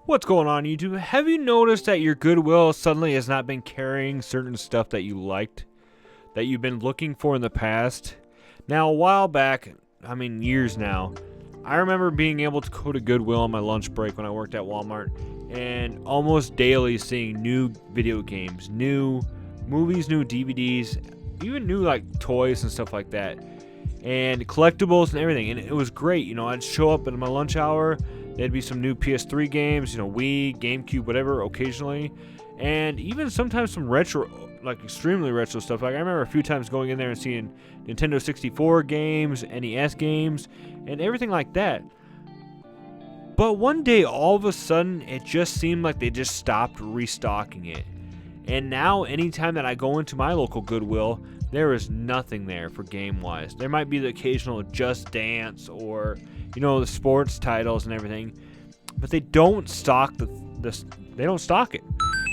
What's going on, YouTube? Have you noticed that your Goodwill suddenly has not been carrying certain stuff that you liked, that you've been looking for in the past? Now, a while back, I mean years now, I remember being able to go to Goodwill on my lunch break when I worked at Walmart and almost daily seeing new video games, new movies, new DVDs, even new like toys and stuff like that, and collectibles and everything. And it was great. I'd show up at my lunch hour. There'd be some new PS3 games, Wii, GameCube, whatever, occasionally. And even sometimes some retro, like extremely retro stuff. Like I remember a few times going in there and seeing Nintendo 64 games, NES games, and everything like that. But one day, all of a sudden, it just seemed like they just stopped restocking it. And now, anytime that I go into my local Goodwill, there is nothing there for game-wise. There might be the occasional Just Dance or the sports titles and everything, but they don't stock they don't stock it.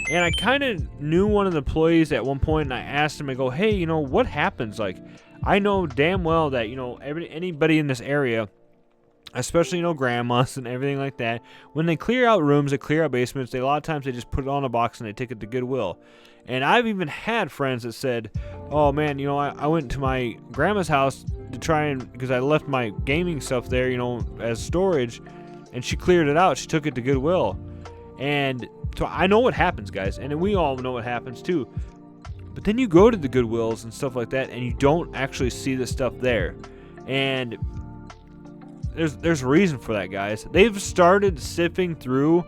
And I kind of knew one of the employees at one point, and I asked him, I go, hey, what happens? Like, I know damn well that anybody in this area, especially grandmas and everything like that, when they clear out rooms, they clear out basements, a lot of times they just put it on a box and they take it to Goodwill. And I've even had friends that said, oh man, I went to my grandma's house to try and, because I left my gaming stuff there, as storage, and she cleared it out. She took it to Goodwill. And so I know what happens, guys, and we all know what happens too. But then you go to the Goodwills and stuff like that, and you don't actually see the stuff there. And there's a reason for that, guys. They've started sifting through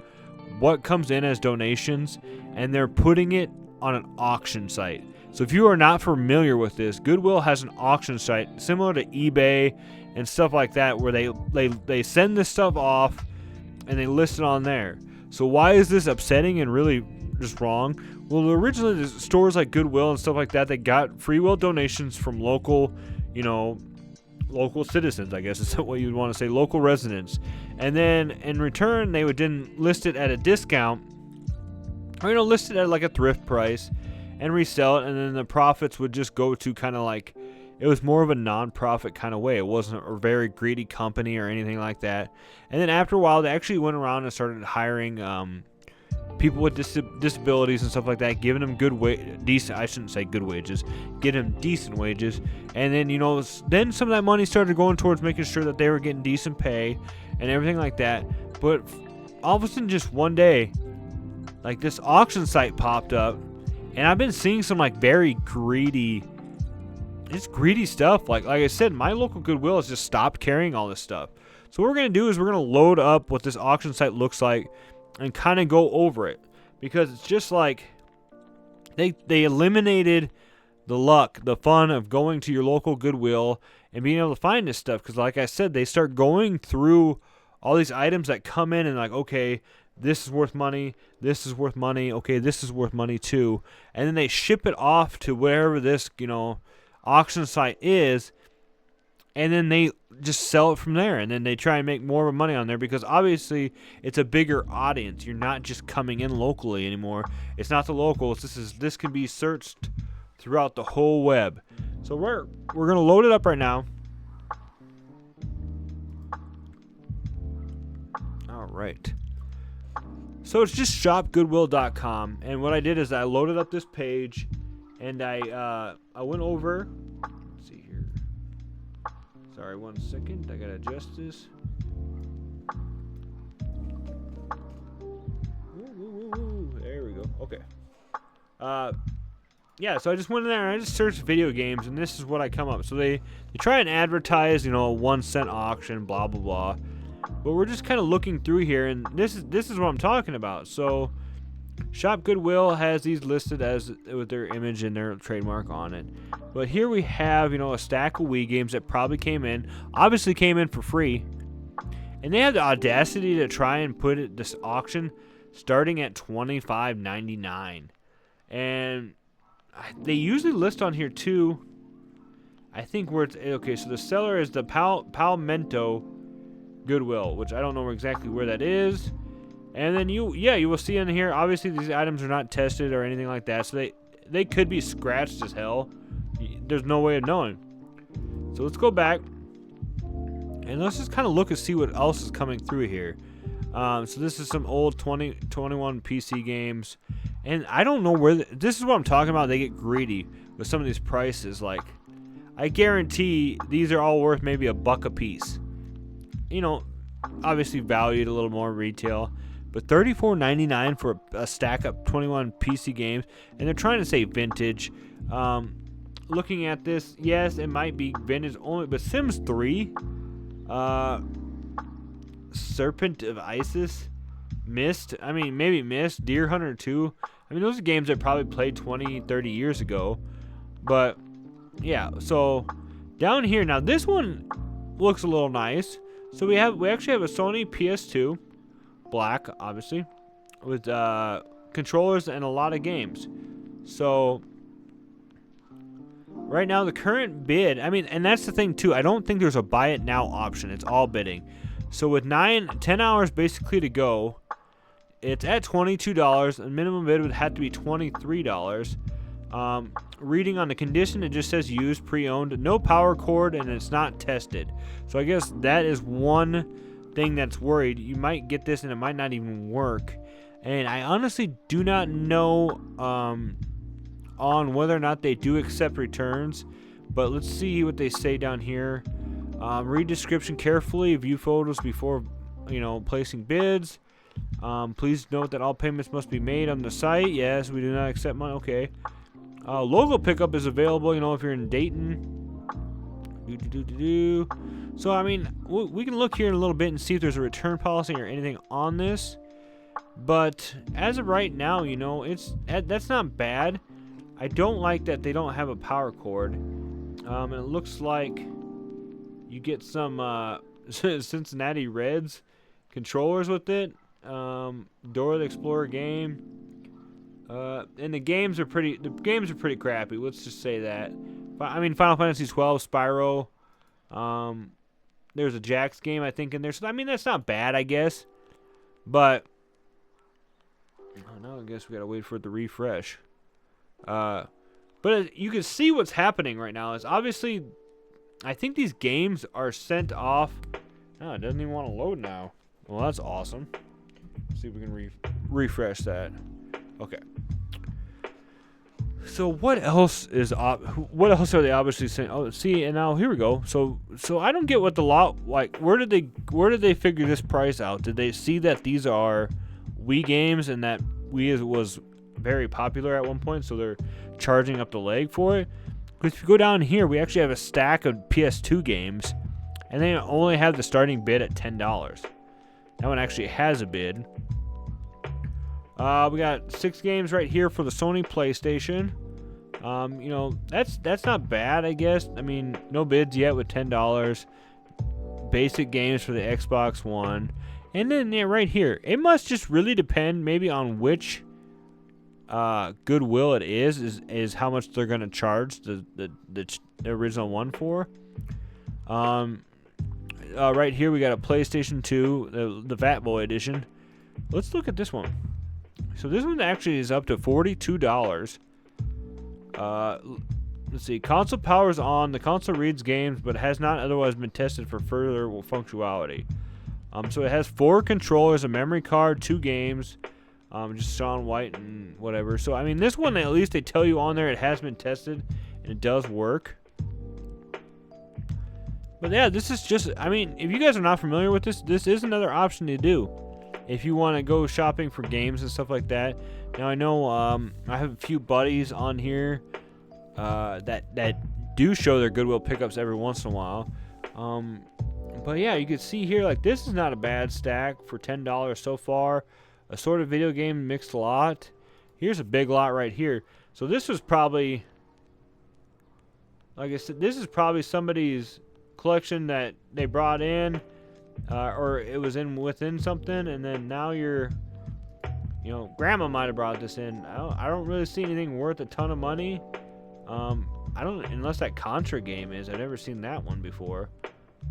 what comes in as donations, and they're putting it on an auction site. So if you are not familiar with this, Goodwill has an auction site similar to eBay and stuff like that, where they send this stuff off and they list it on there. So why is this upsetting and really just wrong? Well, originally the stores like Goodwill and stuff like that, they got free will donations from local citizens, I guess is what you'd want to say, local residents. And then in return, they would then list it at a discount, or list it at like a thrift price and resell it, and then the profits would just go to kind of like, it was more of a non-profit kind of way. It wasn't a very greedy company or anything like that. And then after a while, they actually went around and started hiring people with disabilities and stuff like that, giving them decent, I shouldn't say good wages, giving them decent wages. And then, then some of that money started going towards making sure that they were getting decent pay and everything like that. But all of a sudden, just one day, like this auction site popped up, and I've been seeing some like very greedy stuff. Like I said, my local Goodwill has just stopped carrying all this stuff. So what we're going to do is we're going to load up what this auction site looks like and kind of go over it, because it's just like they eliminated the fun of going to your local Goodwill and being able to find this stuff. Because like I said, they start going through all these items that come in and like, okay, this is worth money, this is worth money, okay, this is worth money too. And then they ship it off to wherever this, auction site is, and then they just sell it from there. And then they try and make more money on there, because obviously it's a bigger audience. You're not just coming in locally anymore. It's not the locals. This can be searched throughout the whole web. So we're going to load it up right now. All right. So it's just shopgoodwill.com, and what I did is I loaded up this page, and I went over. Let's see here. Sorry, 1 second. I gotta adjust this. There we go. Okay. Yeah. So I just went in there and I just searched video games, and this is what I come up. So they try and advertise, a 1 cent auction, blah blah blah. But we're just kind of looking through here, and this is what I'm talking about. So Shop Goodwill has these listed as with their image and their trademark on it. But here we have, a stack of Wii games that probably came in for free. And they have the audacity to try and put this auction starting at $25.99. And they usually list on here too, I think where it's, okay, so the seller is the Palmento Goodwill, which I don't know exactly where that is. And then you will see in here, obviously these items are not tested or anything like that, so they could be scratched as hell. There's no way of knowing. So let's go back and let's just kind of look and see what else is coming through here. So this is some old 2021 PC games, and I don't know where this is what I'm talking about. They get greedy with some of these prices. Like, I guarantee these are all worth maybe $1 a piece. You know, obviously valued a little more retail, but $34.99 for a stack of 21 PC games, and they're trying to say vintage. Looking at this, yes, it might be vintage only, but Sims 3, Serpent of Isis, Myst, I mean, maybe Myst, Deer Hunter 2. I mean, those are games I probably played 20, 30 years ago. But, yeah, so down here, now this one looks a little nice. So we actually have a Sony PS2, black, obviously, with controllers and a lot of games. So right now, the current bid, I mean, and that's the thing too, I don't think there's a buy it now option. It's all bidding. So with 10 hours basically to go, it's at $22. The minimum bid would have to be $23. Reading on the condition, it just says used, pre-owned, no power cord, and it's not tested. So I guess that is one thing that's worried. You might get this and it might not even work. And I honestly do not know on whether or not they do accept returns. But let's see what they say down here. Read description carefully. View photos before, placing bids. Please note that all payments must be made on the site. Yes, we do not accept money. Okay. Logo pickup is available, if you're in Dayton. So, I mean, we can look here in a little bit and see if there's a return policy or anything on this. But as of right now, that's not bad. I don't like that they don't have a power cord. And it looks like you get some Cincinnati Reds controllers with it. Dora the Explorer game. And the games are pretty crappy. Let's just say that. I mean, Final Fantasy 12, Spyro. There's a Jax game, I think, in there. So, I mean, that's not bad, I guess. But now I guess we gotta wait for it to refresh. But you can see what's happening right now is obviously, I think these games are sent off. Oh, it doesn't even want to load now. Well, that's awesome. Let's see if we can refresh that. Okay. So what else are they obviously saying? Oh, see, and now here we go. So I don't get what the lot, like, where did they figure this price out? Did they see that these are Wii games and that Wii was very popular at one point, so they're charging up the leg for it? Because if you go down here, we actually have a stack of PS2 games, and they only have the starting bid at $10. That one actually has a bid. We got 6 games right here for the Sony PlayStation. That's not bad, I guess. I mean, no bids yet with $10. Basic games for the Xbox One. And then right here, it must just really depend maybe on which Goodwill it is how much they're going to charge the original one for. Right here we got a PlayStation 2, the Fat Boy edition. Let's look at this one. So this one actually is up to $42. Let's see. Console power is on. The console reads games, but has not otherwise been tested for further functionality. So it has 4 controllers, a memory card, 2 games, just Shaun White and whatever. So, I mean, this one, at least they tell you on there it has been tested, and it does work. But yeah, this is just, I mean, if you guys are not familiar with this is another option to do. If you want to go shopping for games and stuff like that. Now, I know I have a few buddies on here that do show their Goodwill pickups every once in a while. But yeah, you can see here, like, this is not a bad stack for $10 so far. Assorted video game mixed lot. Here's a big lot right here. So this was probably, like I said, this is probably somebody's collection that they brought in. Or it was within something, and then now grandma might have brought this in. I don't really see anything worth a ton of money. Unless that Contra game is. I've never seen that one before.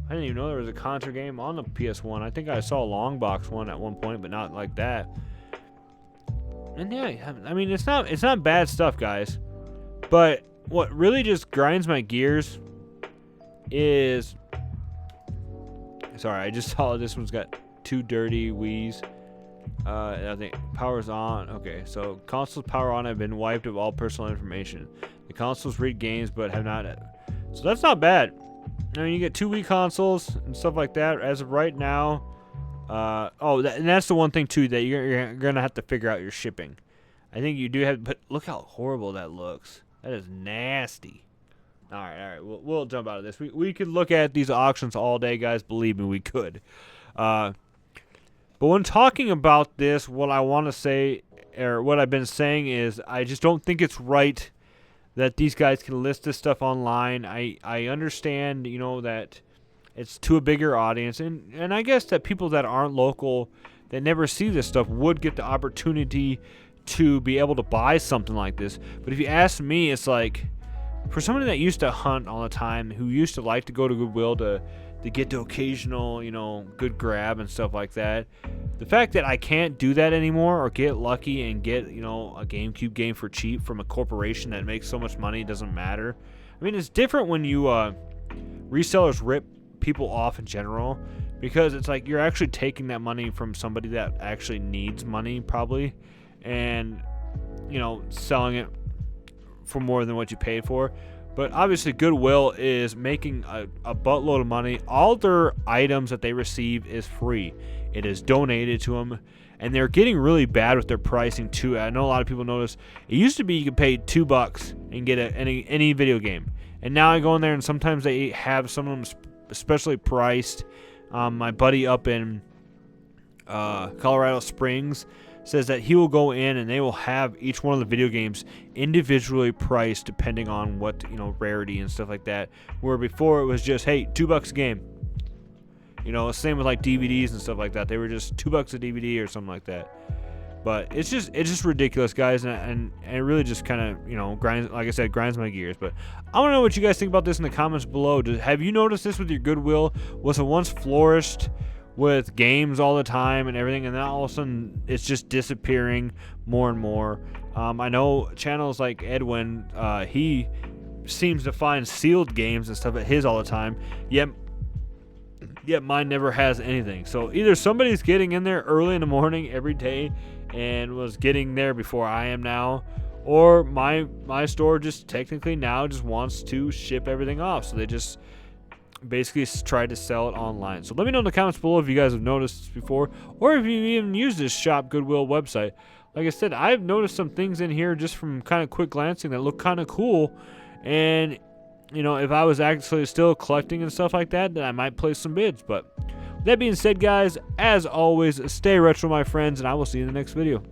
I didn't even know there was a Contra game on the PS1. I think I saw a long box one at one point, but not like that. And yeah, I mean, it's not bad stuff, guys. But what really just grinds my gears is, sorry, I just saw this one's got too dirty wheeze. I think power's on. Okay, so consoles power on have been wiped of all personal information. The consoles read games but have not. So that's not bad. I mean, you get 2 Wii consoles and stuff like that. As of right now, and that's the one thing too that you're gonna have to figure out your shipping. I think you do have, but look how horrible that looks. That is nasty. All right, we'll jump out of this. We could look at these auctions all day, guys. Believe me, we could. But when talking about this, what I want to say, or what I've been saying, is I just don't think it's right that these guys can list this stuff online. I understand, that it's to a bigger audience, and I guess that people that aren't local, that never see this stuff, would get the opportunity to be able to buy something like this. But if you ask me, it's like, for somebody that used to hunt all the time, who used to like to go to Goodwill to get the occasional, good grab and stuff like that, the fact that I can't do that anymore or get lucky and get, a GameCube game for cheap from a corporation that makes so much money, doesn't matter. I mean, it's different when you resellers rip people off in general, because it's like you're actually taking that money from somebody that actually needs money probably, and selling it for more than what you paid for. But obviously Goodwill is making a buttload of money. All their items that they receive is free. It is donated to them, and they're getting really bad with their pricing too. I know a lot of people notice it used to be you could pay $2 and get any video game, and now I go in there and sometimes they have some of them especially priced. My buddy up in Colorado Springs says that he will go in and they will have each one of the video games individually priced depending on what, rarity and stuff like that. Where before it was just, hey, $2 a game. Same with like DVDs and stuff like that. They were just $2 a DVD or something like that. But it's just ridiculous, guys, and it really just kind of, grinds, like I said, grinds my gears. But I want to know what you guys think about this in the comments below. Have you noticed this with your Goodwill? Was it once flourished with games all the time and everything, and then all of a sudden it's just disappearing more and more? I know channels like Edwin, he seems to find sealed games and stuff at his all the time, yet mine never has anything. So either somebody's getting in there early in the morning every day and was getting there before I am now, or my store just technically now just wants to ship everything off, so they just basically try to sell it online. So let me know in the comments below if you guys have noticed this before, or if you even use this Shop Goodwill website. Like I said, I've noticed some things in here just from kind of quick glancing that look kind of cool, and if I was actually still collecting and stuff like that, then I might place some bids. But that being said, guys, as always, stay retro, my friends, and I will see you in the next video.